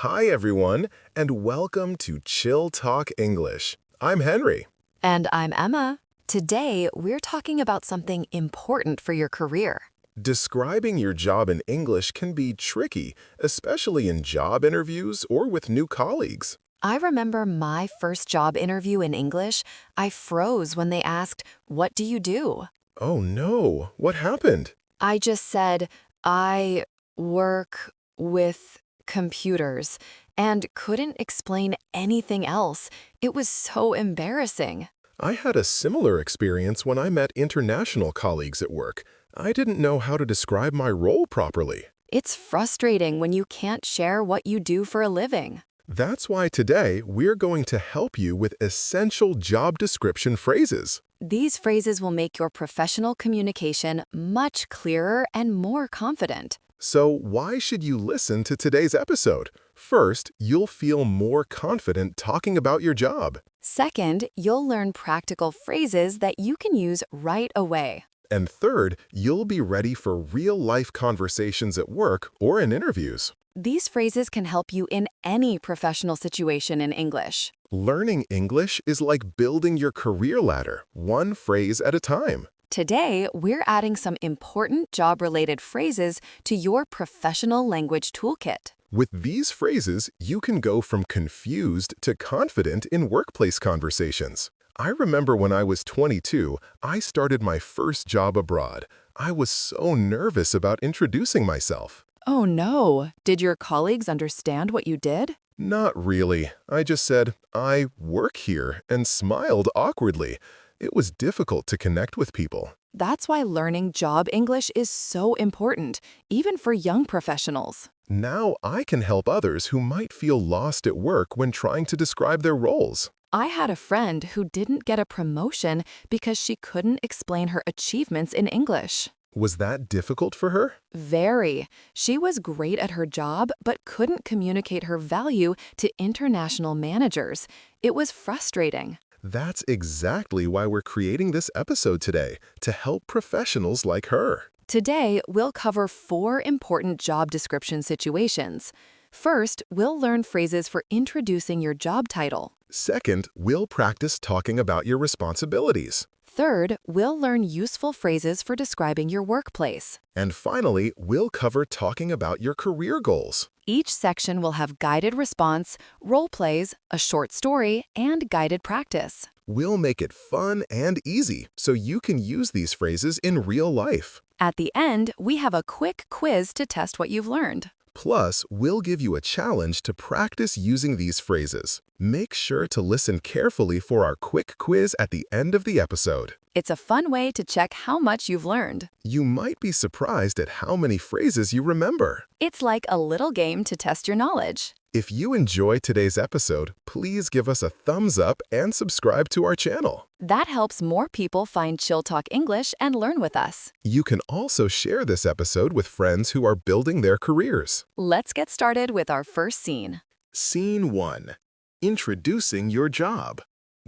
Hi, everyone, and welcome to Chill Talk English. I'm Henry. And I'm Emma. Today, we're talking about something important for your career. Describing your job in English can be tricky, especially in job interviews or with new colleagues. I remember my first job interview in English. I froze when they asked, "What do you do?" Oh no, what happened? I just said, "I work with computers," and couldn't explain anything else. It was so embarrassing. I had a similar experience when I met international colleagues at work. I didn't know how to describe my role properly. It's frustrating when you can't share what you do for a living. That's why today we're going to help you with essential job description phrases. These phrases will make your professional communication much clearer and more confident. So why should you listen to today's episode? First, you'll feel more confident talking about your job. Second, you'll learn practical phrases that you can use right away. And third, you'll be ready for real-life conversations at work or in interviews. These phrases can help you in any professional situation in English. Learning English is like building your career ladder, one phrase at a time. Today, we're adding some important job-related phrases to your professional language toolkit. With these phrases, you can go from confused to confident in workplace conversations. I remember when I was 22, I started my first job abroad. I was so nervous about introducing myself. Oh no, did your colleagues understand what you did? Not really. I just said, "I work here," and smiled awkwardly. It was difficult to connect with people. That's why learning job English is so important, even for young professionals. Now I can help others who might feel lost at work when trying to describe their roles. I had a friend who didn't get a promotion because she couldn't explain her achievements in English. Was that difficult for her? Very. She was great at her job, but couldn't communicate her value to international managers. It was frustrating. That's exactly why we're creating this episode today, to help professionals like her. Today, we'll cover 4 important job description situations. First, we'll learn phrases for introducing your job title. Second, we'll practice talking about your responsibilities. Third, we'll learn useful phrases for describing your workplace. And finally, we'll cover talking about your career goals. Each section will have guided response, role plays, a short story, and guided practice. We'll make it fun and easy so you can use these phrases in real life. At the end, we have a quick quiz to test what you've learned. Plus, we'll give you a challenge to practice using these phrases. Make sure to listen carefully for our quick quiz at the end of the episode. It's a fun way to check how much you've learned. You might be surprised at how many phrases you remember. It's like a little game to test your knowledge. If you enjoy today's episode, please give us a thumbs up and subscribe to our channel. That helps more people find Chill Talk English and learn with us. You can also share this episode with friends who are building their careers. Let's get started with our first scene. Scene 1. Introducing your job.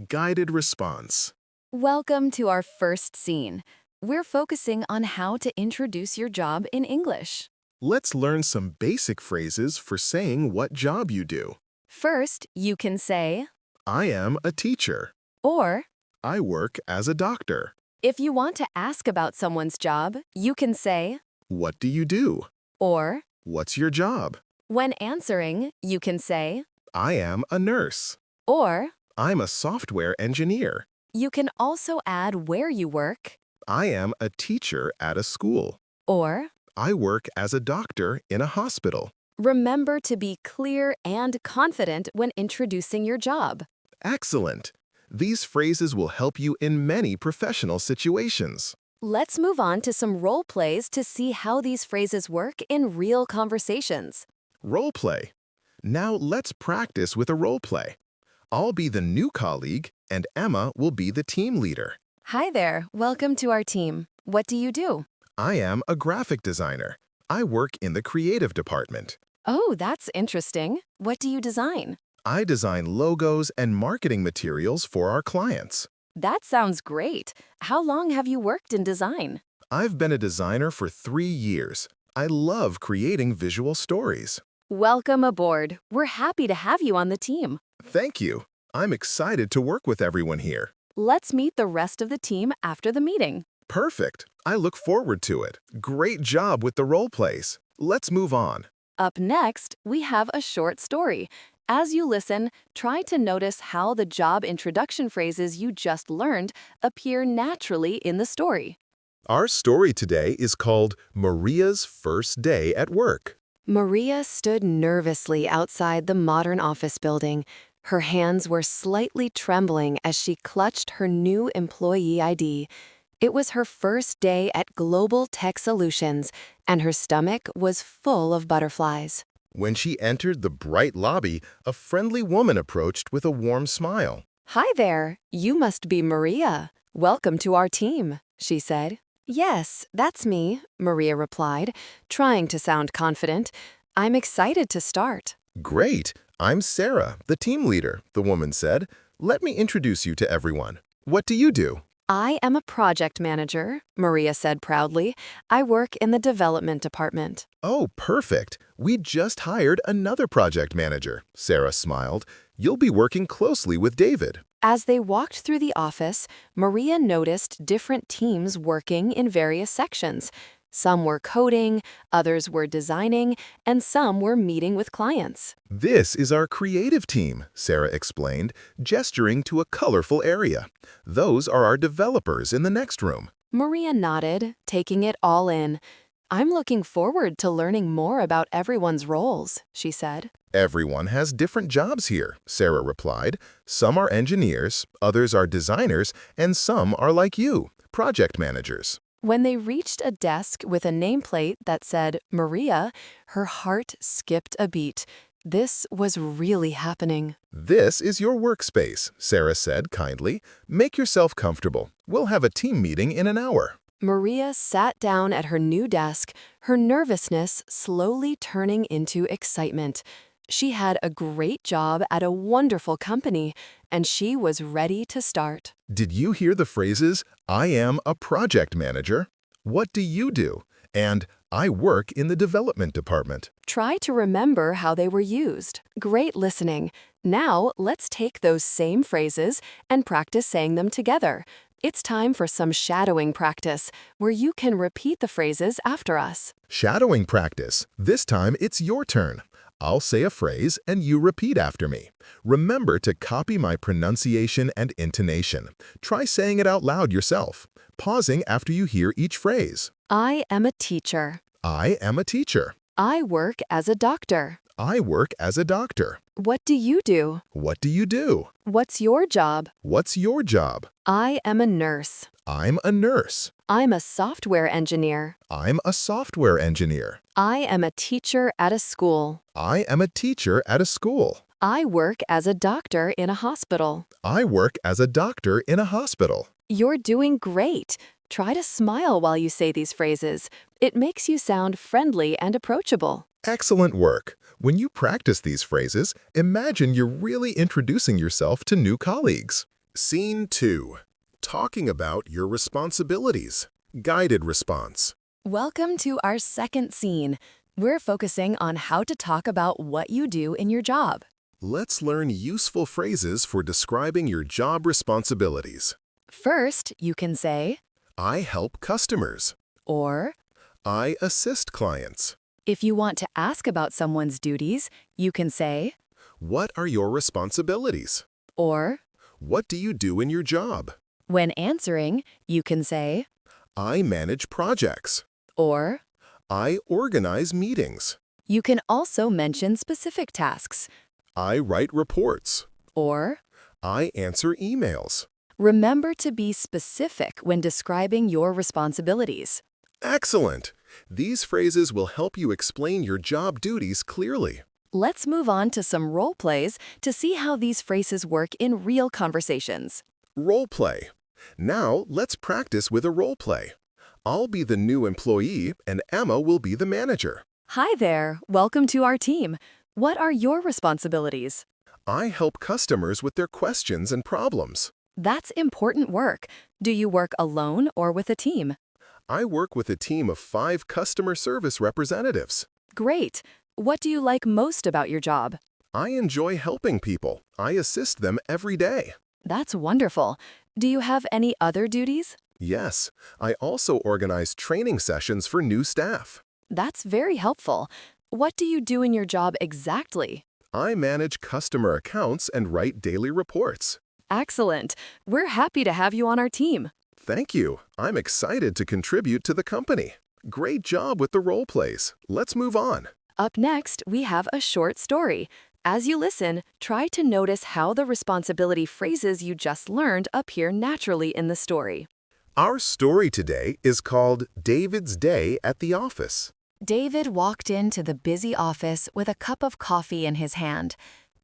Guided response. Welcome to our first scene. We're focusing on how to introduce your job in English. Let's learn some basic phrases for saying what job you do. First, you can say, I am a teacher. or I work as a doctor. if you want to ask about someone's job, you can say, What do you do? or What's your job? when answering, you can say, I am a nurse. or I'm a software engineer. you can also add where you work, I am a teacher at a school. or I work as a doctor in a hospital. remember to be clear and confident when introducing your job. Excellent! These phrases will help you in many professional situations. Let's move on to some role plays to see how these phrases work in real conversations. Role play. Now let's practice with a role play. I'll be the new colleague, and Emma will be the team leader. Hi there, welcome to our team. What do you do? I am a graphic designer. I work in the creative department. Oh, that's interesting. What do you design? I design logos and marketing materials for our clients. That sounds great. How long have you worked in design? I've been a designer for 3 years. I love creating visual stories. Welcome aboard. We're happy to have you on the team. Thank you. I'm excited to work with everyone here. Let's meet the rest of the team after the meeting. Perfect. I look forward to it. Great job with the role plays. Let's move on. Up next, we have a short story. As you listen, try to notice how the job introduction phrases you just learned appear naturally in the story. Our story today is called Maria's First Day at Work. Maria stood nervously outside the modern office building. Her hands were slightly trembling as she clutched her new employee ID. It was her first day at Global Tech Solutions, and her stomach was full of butterflies. When she entered the bright lobby, a friendly woman approached with a warm smile. "Hi there, you must be Maria. Welcome to our team," she said. "Yes, that's me," Maria replied, trying to sound confident. "I'm excited to start." Great. I'm Sarah, the team leader, the woman said. Let me introduce you to everyone. What do you do? "I am a project manager," Maria said proudly. "I work in the development department." Oh, perfect. We just hired another project manager, Sarah smiled. You'll be working closely with David. As they walked through the office, Maria noticed different teams working in various sections. Some were coding, others were designing, and some were meeting with clients. This is our creative team, Sarah explained, gesturing to a colorful area. Those are our developers in the next room. Maria nodded, taking it all in. "I'm looking forward to learning more about everyone's roles," she said. Everyone has different jobs here, Sarah replied. Some are engineers, others are designers, and some are like you, project managers. When they reached a desk with a nameplate that said Maria, her heart skipped a beat. This was really happening. This is your workspace, Sarah said kindly. Make yourself comfortable. We'll have a team meeting in an hour. Maria sat down at her new desk, her nervousness slowly turning into excitement. She had a great job at a wonderful company, and she was ready to start. Did you hear the phrases, I am a project manager? What do you do? And I work in the development department. Try to remember how they were used. Great listening. Now, let's take those same phrases and practice saying them together. It's time for some shadowing practice, where you can repeat the phrases after us. Shadowing practice. This time it's your turn. I'll say a phrase and you repeat after me. Remember to copy my pronunciation and intonation. Try saying it out loud yourself, pausing after you hear each phrase. I am a teacher. I am a teacher. I work as a doctor. I work as a doctor. What do you do? What do you do? What's your job? What's your job? I am a nurse. I'm a nurse. I'm a software engineer. I'm a software engineer. I am a teacher at a school. I am a teacher at a school. I work as a doctor in a hospital. I work as a doctor in a hospital. You're doing great. Try to smile while you say these phrases. It makes you sound friendly and approachable. Excellent work. When you practice these phrases, imagine you're really introducing yourself to new colleagues. Scene 2. Talking about your responsibilities. Guided response. Welcome to our second scene. We're focusing on how to talk about what you do in your job. Let's learn useful phrases for describing your job responsibilities. First, you can say, I help customers. or, I assist clients. if you want to ask about someone's duties, you can say, What are your responsibilities? or, What do you do in your job? when answering, you can say, I manage projects. or. I organize meetings. You can also mention specific tasks, I write reports. or. I answer emails. Remember to be specific when describing your responsibilities. Excellent! These phrases will help you explain your job duties clearly. Let's move on to some role plays to see how these phrases work in real conversations. Role play. Now, let's practice with a role play. I'll be the new employee and Emma will be the manager. Hi there, welcome to our team. What are your responsibilities? I help customers with their questions and problems. That's important work. Do you work alone or with a team? I work with a team of 5 customer service representatives. Great. What do you like most about your job? I enjoy helping people. I assist them every day. That's wonderful. Do you have any other duties? Yes, I also organize training sessions for new staff. That's very helpful. What do you do in your job exactly? I manage customer accounts and write daily reports. Excellent. We're happy to have you on our team. Thank you. I'm excited to contribute to the company. Great job with the role plays. Let's move on. Up next, we have a short story. As you listen, try to notice how the responsibility phrases you just learned appear naturally in the story. Our story today is called David's Day at the Office. David walked into the busy office with a cup of coffee in his hand.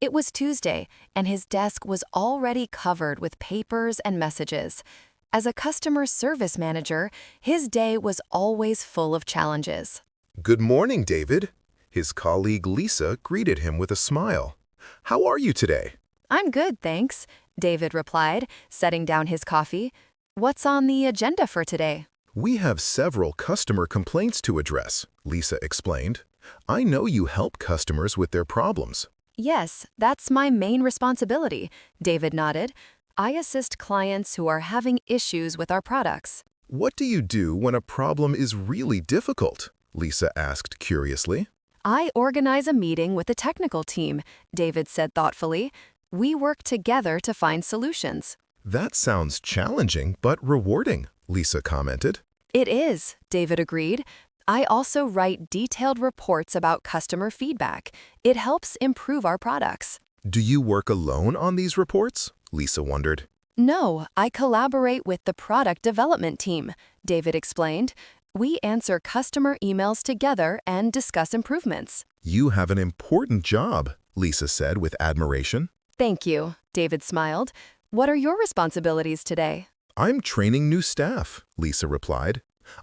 It was Tuesday, and his desk was already covered with papers and messages. As a customer service manager, his day was always full of challenges. Good morning, David. His colleague Lisa greeted him with a smile. How are you today? I'm good, thanks, David replied, setting down his coffee. What's on the agenda for today? We have several customer complaints to address, Lisa explained. I know you help customers with their problems. Yes, that's my main responsibility, David nodded. I assist clients who are having issues with our products. What do you do when a problem is really difficult? Lisa asked curiously. I organize a meeting with the technical team, David said thoughtfully. We work together to find solutions. That sounds challenging but rewarding, Lisa commented. It is, David agreed. I also write detailed reports about customer feedback. It helps improve our products. Do you work alone on these reports? Lisa wondered. No, I collaborate with the product development team, David explained. We answer customer emails together and discuss improvements. You have an important job, Lisa said with admiration. Thank you, David smiled. What are your responsibilities today? I'm training new staff, Lisa replied.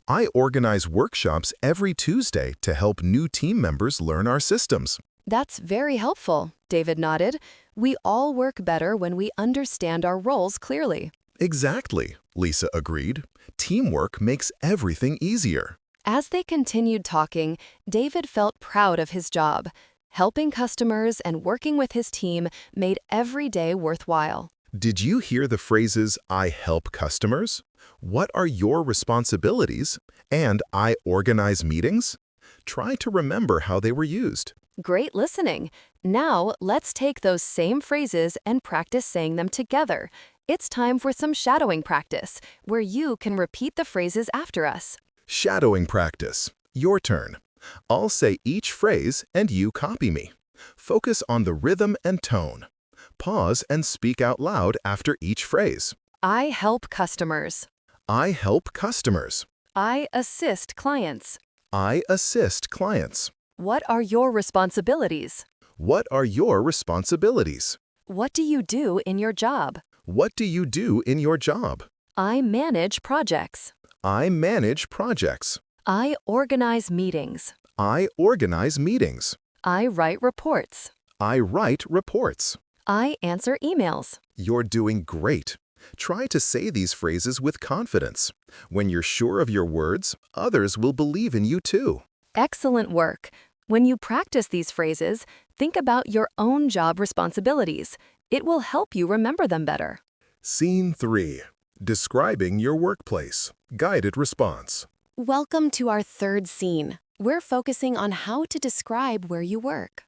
I organize workshops every Tuesday to help new team members learn our systems. That's very helpful, David nodded. We all work better when we understand our roles clearly. Exactly, Lisa agreed. Teamwork makes everything easier. As they continued talking, David felt proud of his job. Helping customers and working with his team made every day worthwhile. Did you hear the phrases, I help customers? What are your responsibilities? And I organize meetings? Try to remember how they were used. Great listening. Now, let's take those same phrases and practice saying them together. It's time for some shadowing practice, where you can repeat the phrases after us. Shadowing practice. Your turn. I'll say each phrase and you copy me. Focus on the rhythm and tone. Pause and speak out loud after each phrase. I help customers. I help customers. I assist clients. I assist clients. What are your responsibilities? What are your responsibilities? What do you do in your job? What do you do in your job? I manage projects. I manage projects. I organize meetings. I organize meetings. I write reports. I write reports. I answer emails. You're doing great. Try to say these phrases with confidence. When you're sure of your words, others will believe in you too. Excellent work. When you practice these phrases, think about your own job responsibilities. It will help you remember them better. Scene 3. Describing your workplace. Guided response. Welcome to our third scene. We're focusing on how to describe where you work.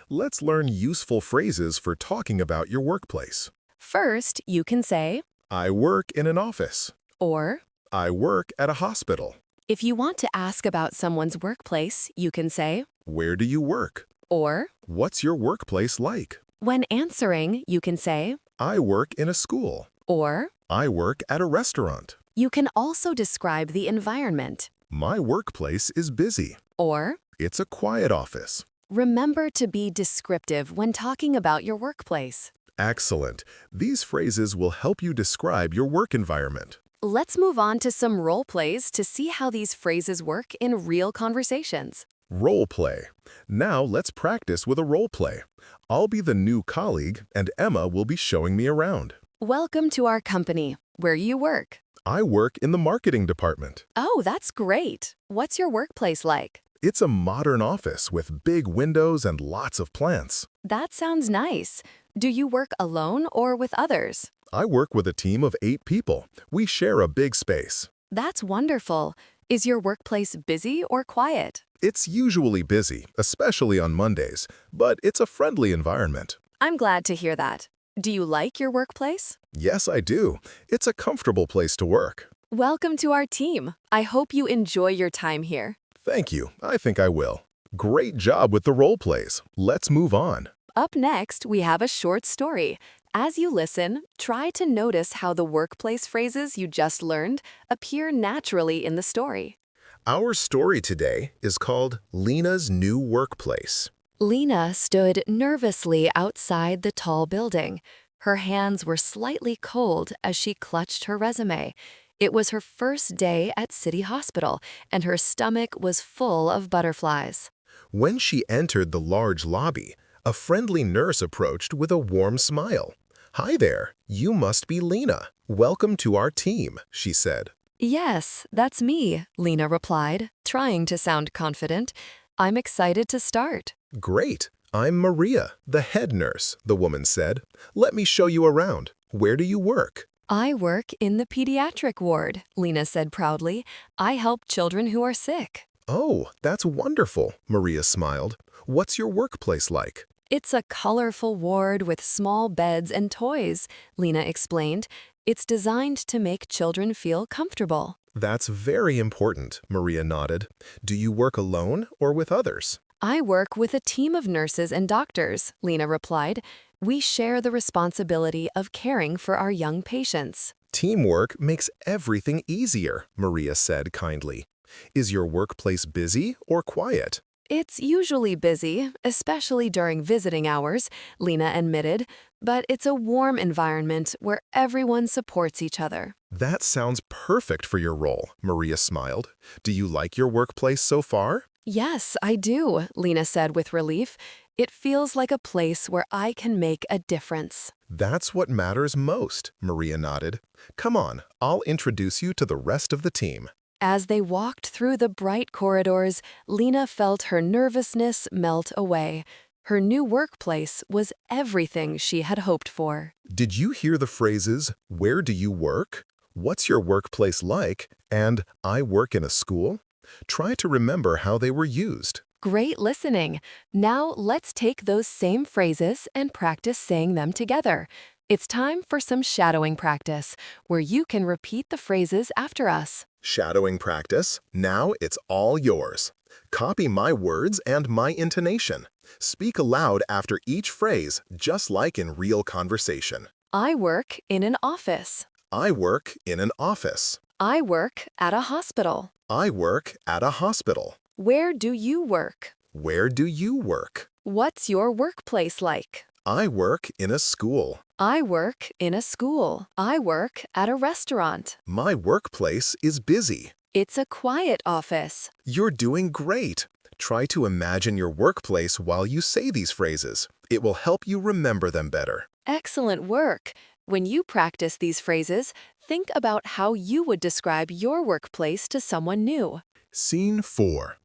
Let's learn useful phrases for talking about your workplace. First, you can say, I work in an office. or, I work at a hospital. if you want to ask about someone's workplace, you can say, Where do you work? or, What's your workplace like? when answering, you can say, I work in a school. or. I work at a restaurant. You can also describe the environment, My workplace is busy. or. It's a quiet office. Remember to be descriptive when talking about your workplace. Excellent. These phrases will help you describe your work environment. Let's move on to some role plays to see how these phrases work in real conversations. Role play. Now let's practice with a role play. I'll be the new colleague and Emma will be showing me around. Welcome to our company. Where you work? I work in the marketing department. Oh, that's great. What's your workplace like? It's a modern office with big windows and lots of plants. That sounds nice. Do you work alone or with others? I work with a team of 8 people. We share a big space. That's wonderful. Is your workplace busy or quiet? It's usually busy, especially on Mondays, but it's a friendly environment. I'm glad to hear that. Do you like your workplace? Yes, I do. It's a comfortable place to work. Welcome to our team. I hope you enjoy your time here. Thank you. I think I will. Great job with the role plays. Let's move on. Up next, we have a short story. As you listen, try to notice how the workplace phrases you just learned appear naturally in the story. Our story today is called Lena's New Workplace. Lena stood nervously outside the tall building. Her hands were slightly cold as she clutched her resume. It was her first day at City Hospital, and her stomach was full of butterflies. When she entered the large lobby, a friendly nurse approached with a warm smile. "Hi there, you must be Lena. Welcome to our team," she said. Yes, that's me, Lena replied, trying to sound confident. I'm excited to start. "Great. I'm Maria, the head nurse," the woman said. "Let me show you around. Where do you work?" I work in the pediatric ward, Lena said proudly. I help children who are sick. "Oh, that's wonderful," Maria smiled. "What's your workplace like?" It's a colorful ward with small beds and toys, Lena explained. It's designed to make children feel comfortable. "That's very important," Maria nodded. "Do you work alone or with others?" I work with a team of nurses and doctors, Lena replied. We share the responsibility of caring for our young patients. "Teamwork makes everything easier," Maria said kindly. "Is your workplace busy or quiet?" It's usually busy, especially during visiting hours, Lena admitted, but it's a warm environment where everyone supports each other. "That sounds perfect for your role," Maria smiled. "Do you like your workplace so far?" Yes, I do, Lena said with relief. It feels like a place where I can make a difference. "That's what matters most," Maria nodded. "Come on, I'll introduce you to the rest of the team." As they walked through the bright corridors, Lena felt her nervousness melt away. Her new workplace was everything she had hoped for. Did you hear the phrases, "Where do you work?" "What's your workplace like?" and "I work in a school"? Try to remember how they were used. Great listening. Now let's take those same phrases and practice saying them together. It's time for some shadowing practice, where you can repeat the phrases after us. Shadowing practice. Now it's all yours. Copy my words and my intonation. Speak aloud after each phrase, just like in real conversation. I work in an office. I work in an office. I work at a hospital. I work at a hospital. Where do you work? Where do you work? What's your workplace like? I work in a school. I work in a school. I work at a restaurant. My workplace is busy. It's a quiet office. You're doing great. Try to imagine your workplace while you say these phrases. It will help you remember them better. Excellent work. When you practice these phrases, think about how you would describe your workplace to someone new. Scene 4.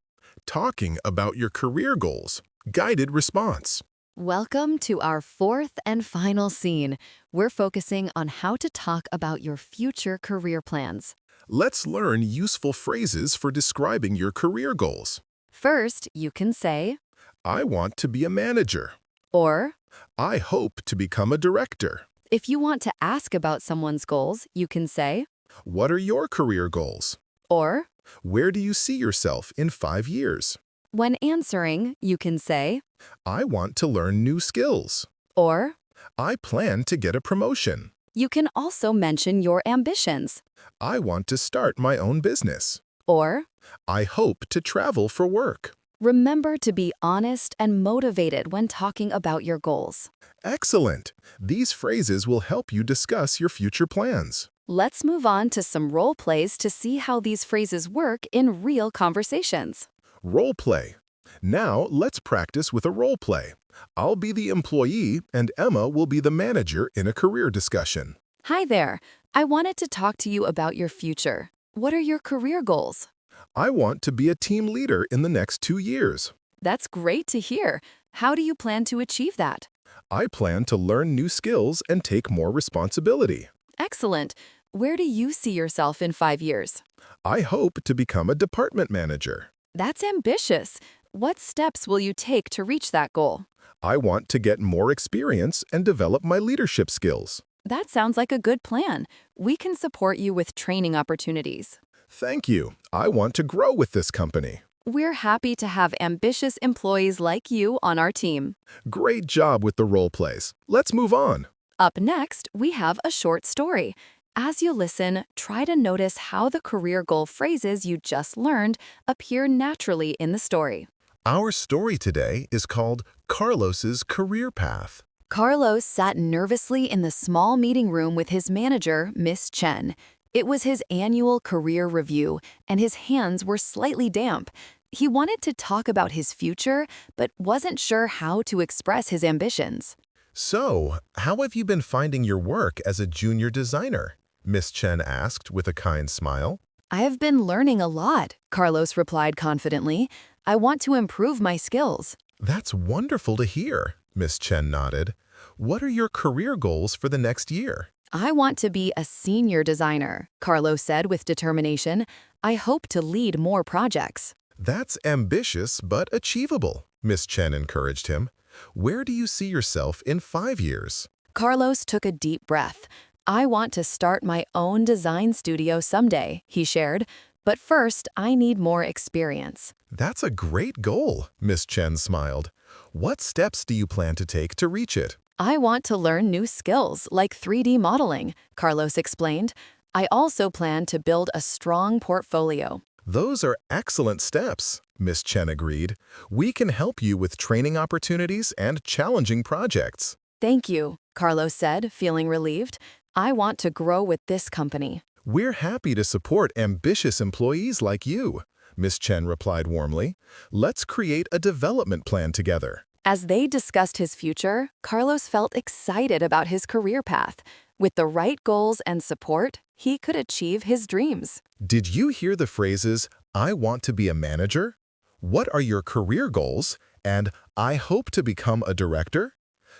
Talking about your career goals. Guided response. Welcome to our fourth and final scene. We're focusing on how to talk about your future career plans. Let's learn useful phrases for describing your career goals. First, you can say, I want to be a manager. or I hope to become a director. if you want to ask about someone's goals, you can say, What are your career goals? or Where do you see yourself in 5 years? when answering, you can say, I want to learn new skills. or I plan to get a promotion. you can also mention your ambitions, I want to start my own business. or I hope to travel for work. remember to be honest and motivated when talking about your goals. Excellent! These phrases will help you discuss your future plans. Let's move on to some role plays to see how these phrases work in real conversations. Role play. Now let's practice with a role play. I'll be the employee and Emma will be the manager in a career discussion. Hi there. I wanted to talk to you about your future. What are your career goals? I want to be a team leader in the next 2 years. That's great to hear. How do you plan to achieve that? I plan to learn new skills and take more responsibility. Excellent. Where do you see yourself in 5 years? I hope to become a department manager. That's ambitious. What steps will you take to reach that goal? I want to get more experience and develop my leadership skills. That sounds like a good plan. We can support you with training opportunities. Thank you. I want to grow with this company. We're happy to have ambitious employees like you on our team. Great job with the role plays. Let's move on. Up next, we have a short story. As you listen, try to notice how the career goal phrases you just learned appear naturally in the story. Our story today is called Carlos's Career Path. Carlos sat nervously in the small meeting room with his manager, Miss Chen. It was his annual career review, and his hands were slightly damp. He wanted to talk about his future, but wasn't sure how to express his ambitions. So, how have you been finding your work as a junior designer? Miss Chen asked with a kind smile. I have been learning a lot, Carlos replied confidently. I want to improve my skills. That's wonderful to hear, Miss Chen nodded. What are your career goals for the next year? I want to be a senior designer, Carlos said with determination. I hope to lead more projects. That's ambitious but achievable, Miss Chen encouraged him. Where do you see yourself in 5 years? Carlos took a deep breath. I want to start my own design studio someday, he shared. But first, I need more experience. That's a great goal, Miss Chen smiled. What steps do you plan to take to reach it? I want to learn new skills like 3D modeling, Carlos explained. I also plan to build a strong portfolio. Those are excellent steps, Miss Chen agreed. We can help you with training opportunities and challenging projects. Thank you, Carlos said, feeling relieved. I want to grow with this company. We're happy to support ambitious employees like you, Miss Chen replied warmly. Let's create a development plan together. As they discussed his future, Carlos felt excited about his career path. With the right goals and support, he could achieve his dreams. Did you hear the phrases, I want to be a manager? What are your career goals? And I hope to become a director?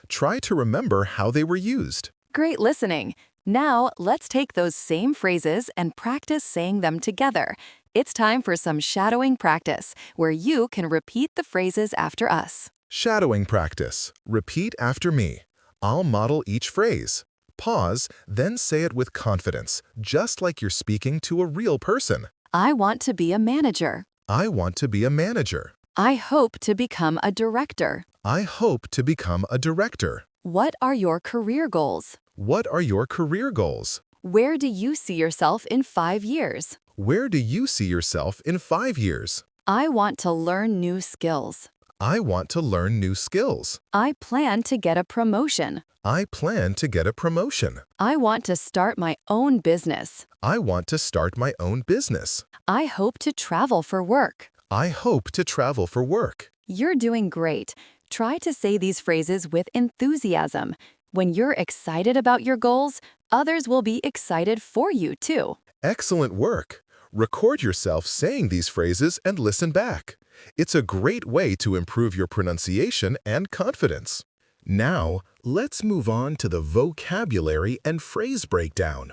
Try to remember how they were used. Great listening. Now, let's take those same phrases and practice saying them together. It's time for some shadowing practice, where you can repeat the phrases after us. Shadowing practice. Repeat after me. I'll model each phrase. Pause, then say it with confidence, just like you're speaking to a real person. I want to be a manager. I want to be a manager. I hope to become a director. I hope to become a director. What are your career goals? What are your career goals? Where do you see yourself in 5 years? Where do you see yourself in 5 years? I want to learn new skills. I want to learn new skills. I plan to get a promotion. I plan to get a promotion. I want to start my own business. I want to start my own business. I hope to travel for work. I hope to travel for work. You're doing great. Try to say these phrases with enthusiasm. When you're excited about your goals, others will be excited for you too. Excellent work. Record yourself saying these phrases and listen back. It's a great way to improve your pronunciation and confidence. Now, let's move on to the vocabulary and phrase breakdown.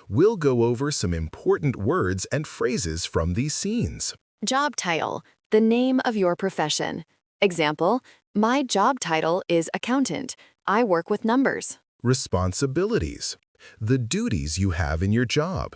We'll go over some important words and phrases from these scenes. Job title, the name of your profession. Example, my job title is accountant. I work with numbers. Responsibilities, the duties you have in your job.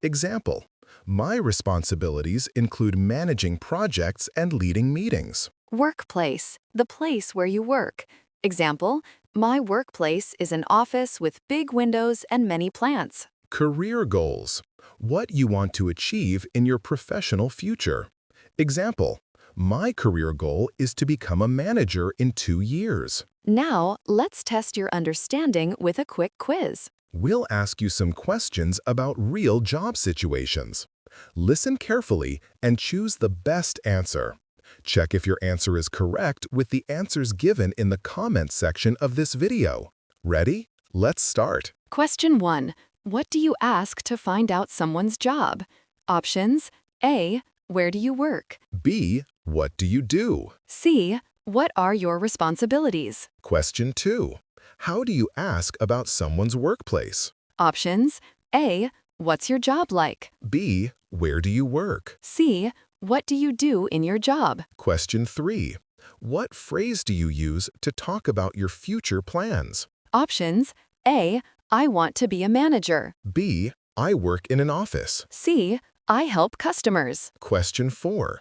Example, my responsibilities include managing projects and leading meetings. Workplace, the place where you work. Example, my workplace is an office with big windows and many plants. Career goals, what you want to achieve in your professional future. Example, my career goal is to become a manager in 2 years. Now, let's test your understanding with a quick quiz. We'll ask you some questions about real job situations. Listen carefully and choose the best answer. Check if your answer is correct with the answers given in the comment section of this video. Ready? Let's start. Question 1. What do you ask to find out someone's job? Options: A. Where do you work? B. What do you do? C. What are your responsibilities? Question 2. How do you ask about someone's workplace? Options: A. What's your job like? B. Where do you work? C. What do you do in your job? Question 3. What phrase do you use to talk about your future plans? Options: A. I want to be a manager. B. I work in an office. C. I help customers. Question 4.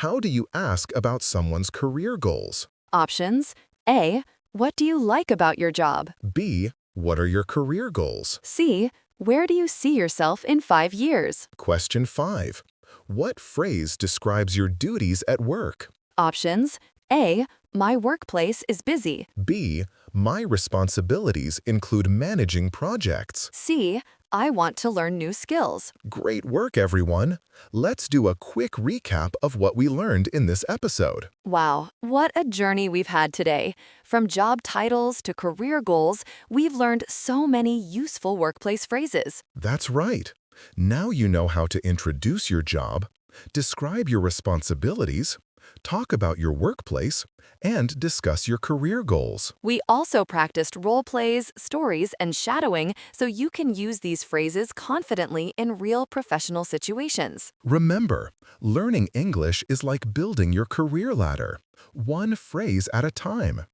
How do you ask about someone's career goals? Options: A. What do you like about your job? B. What are your career goals? C. Where do you see yourself in 5 years? Question 5. What phrase describes your duties at work? Options: A. My workplace is busy. B. My responsibilities include managing projects. C. I want to learn new skills. Great work, everyone! Let's do a quick recap of what we learned in this episode. Wow, what a journey we've had today. From job titles to career goals, we've learned so many useful workplace phrases. That's right. Now you know how to introduce your job, describe your responsibilities, talk about your workplace, and discuss your career goals. We also practiced role plays, stories, and shadowing so you can use these phrases confidently in real professional situations. Remember, learning English is like building your career ladder, one phrase at a time.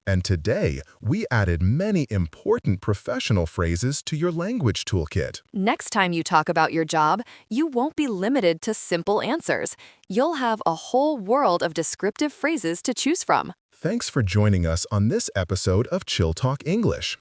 And today, we added many important professional phrases to your language toolkit. Next time you talk about your job, you won't be limited to simple answers. You'll have a whole world of descriptive phrases to choose from. Thanks for joining us on this episode of Chill Talk English.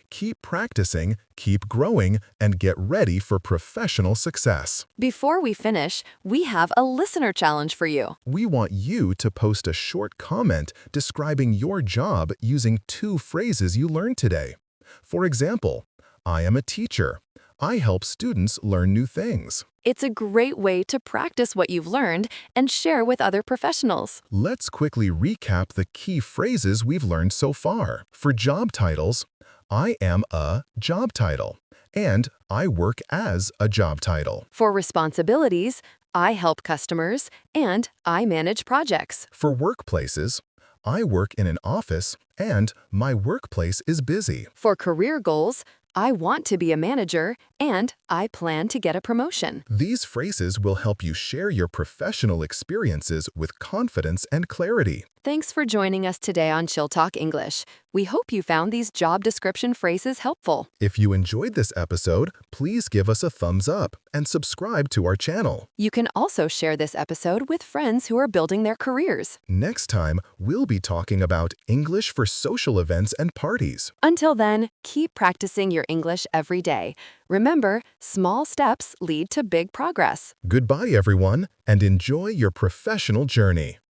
Keep practicing, keep growing, and get ready for professional success. Before we finish, we have a listener challenge for you. We want you to post a short comment describing your job using 2 phrases you learned today. For example, I am a teacher. I help students learn new things. It's a great way to practice what you've learned and share with other professionals. Let's quickly recap the key phrases we've learned so far. For job titles, I am a job title, and I work as a job title. For responsibilities, I help customers and I manage projects. For workplaces, I work in an office, and my workplace is busy. For career goals, I want to be a manager and I plan to get a promotion. These phrases will help you share your professional experiences with confidence and clarity. Thanks for joining us today on Chill Talk English. We hope you found these job description phrases helpful. If you enjoyed this episode, please give us a thumbs up and subscribe to our channel. You can also share this episode with friends who are building their careers. Next time, we'll be talking about English for social events and parties. Until then, keep practicing your English every day. Remember, small steps lead to big progress. Goodbye, everyone, and enjoy your professional journey.